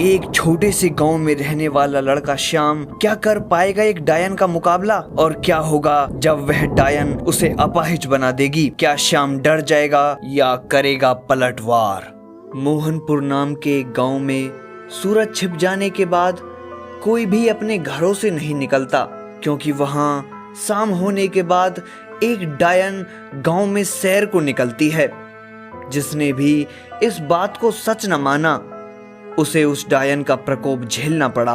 एक छोटे से गांव में रहने वाला लड़का श्याम क्या कर पाएगा एक डायन का मुकाबला, और क्या होगा जब वह डायन उसे अपाहिज बना देगी। क्या श्याम डर जाएगा या करेगा पलटवार। मोहनपुर नाम के गांव में सूरज छिप जाने के बाद कोई भी अपने घरों से नहीं निकलता, क्योंकि वहां शाम होने के बाद एक डायन गांव में सैर को निकलती है। जिसने भी इस बात को सच न माना उसे उस डायन का प्रकोप झेलना पड़ा।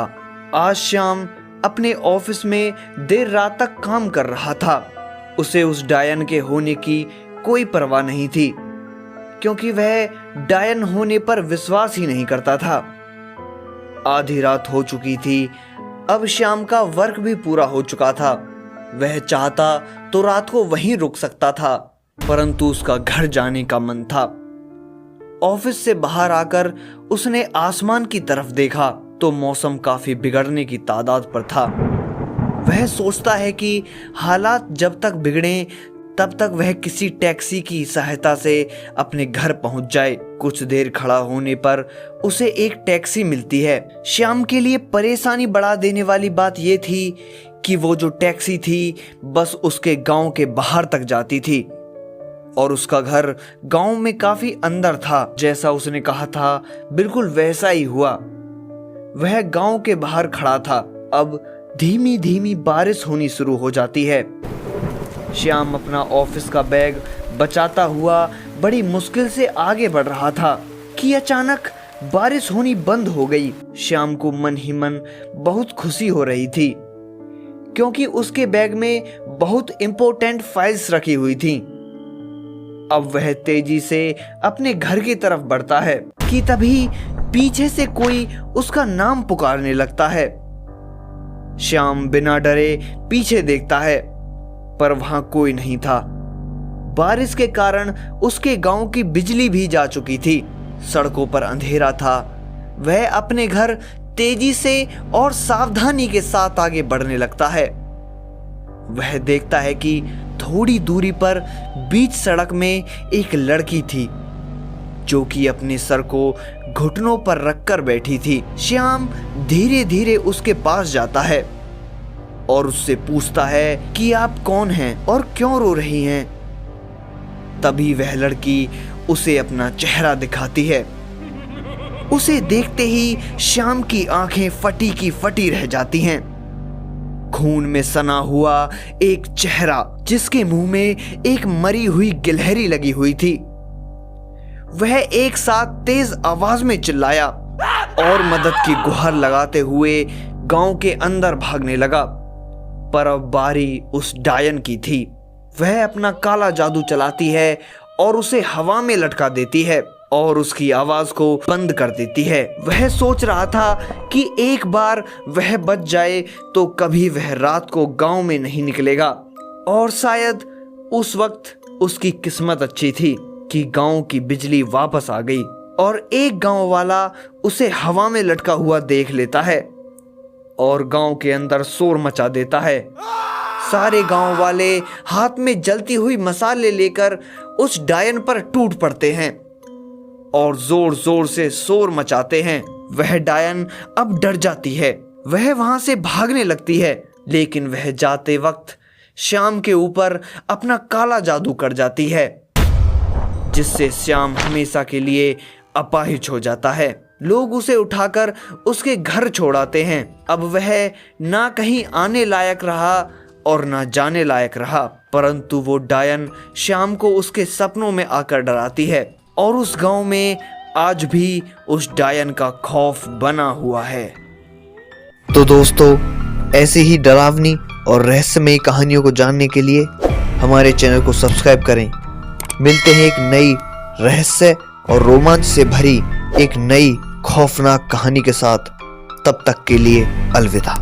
आज श्याम अपने ऑफिस में देर रात तक काम कर रहा था। उसे उस डायन के होने की कोई परवाह नहीं थी, क्योंकि वह डायन होने पर विश्वास ही नहीं करता था। आधी रात हो चुकी थी। अब श्याम का वर्क भी पूरा हो चुका था। वह चाहता तो रात को वहीं रुक सकता था, परंतु उसका घर जाने का मन था। ऑफिस से बाहर आकर उसने आसमान की तरफ देखा तो मौसम काफी बिगड़ने की तादाद पर था। वह सोचता है कि हालात जब तक बिगड़े तब तक वह किसी टैक्सी की सहायता से अपने घर पहुंच जाए। कुछ देर खड़ा होने पर उसे एक टैक्सी मिलती है। श्याम के लिए परेशानी बढ़ा देने वाली बात यह थी कि वो जो टैक्सी थी बस उसके गांव के बाहर तक जाती थी, और उसका घर गांव में काफी अंदर था। जैसा उसने कहा था बिल्कुल वैसा ही हुआ। वह गांव के बाहर खड़ा था। अब धीमी धीमी बारिश होनी शुरू हो जाती है। श्याम अपना ऑफिस का बैग बचाता हुआ बड़ी मुश्किल से आगे बढ़ रहा था कि अचानक बारिश होनी बंद हो गई। श्याम को मन ही मन बहुत खुशी हो रही थी, क्योंकि उसके बैग में बहुत इंपॉर्टेंट फाइल्स रखी हुई थीं। अब वह तेजी से अपने घर की तरफ बढ़ता है कि तभी पीछे से कोई उसका नाम पुकारने लगता है। श्याम बिना डरे पीछे देखता है, पर वहां कोई नहीं था। बारिश के कारण उसके गांव की बिजली भी जा चुकी थी। सड़कों पर अंधेरा था। वह अपने घर तेजी से और सावधानी के साथ आगे बढ़ने लगता है। वह देखता है कि थोड़ी दूरी पर बीच सड़क में एक लड़की थी, जो कि अपने सर को घुटनों पर रखकर बैठी थी। श्याम धीरे धीरे उसके पास जाता है और उससे पूछता है कि आप कौन हैं और क्यों रो रही हैं। तभी वह लड़की उसे अपना चेहरा दिखाती है। उसे देखते ही श्याम की आंखें फटी की फटी रह जाती हैं। खून में सना हुआ एक चेहरा, जिसके मुंह में एक मरी हुई गिलहरी लगी हुई थी। वह एक साथ तेज आवाज में चिल्लाया और मदद की गुहार लगाते हुए गांव के अंदर भागने लगा। पर अब बारी उस डायन की थी। वह अपना काला जादू चलाती है और उसे हवा में लटका देती है और उसकी आवाज को बंद कर देती है। वह सोच रहा था कि एक बार वह बच जाए तो कभी वह रात को गांव में नहीं निकलेगा, और शायद उस वक्त उसकी किस्मत अच्छी थी कि गांव की बिजली वापस आ गई और एक गांव वाला उसे हवा में लटका हुआ देख लेता है और गांव के अंदर शोर मचा देता है। सारे गांव वाले हाथ में जलती हुई मसाले लेकर उस डायन पर टूट पड़ते हैं और जोर जोर से शोर मचाते हैं। वह डायन अब डर जाती है। वह वहां से भागने लगती है, लेकिन वह जाते वक्त श्याम के ऊपर अपना काला जादू कर जाती है, जिससे श्याम हमेशा के लिए अपाहिज हो जाता है। लोग उसे उठाकर उसके घर छोड़ाते हैं। अब वह ना कहीं आने लायक रहा और ना जाने लायक रहा, परंतु वो डायन श्याम को उसके सपनों में आकर डराती है और उस गांव में आज भी उस डायन का खौफ बना हुआ है। तो दोस्तों, ऐसी ही डरावनी और रहस्यमयी कहानियों को जानने के लिए हमारे चैनल को सब्सक्राइब करें। मिलते हैं एक नई रहस्य और रोमांच से भरी एक नई खौफनाक कहानी के साथ। तब तक के लिए अलविदा।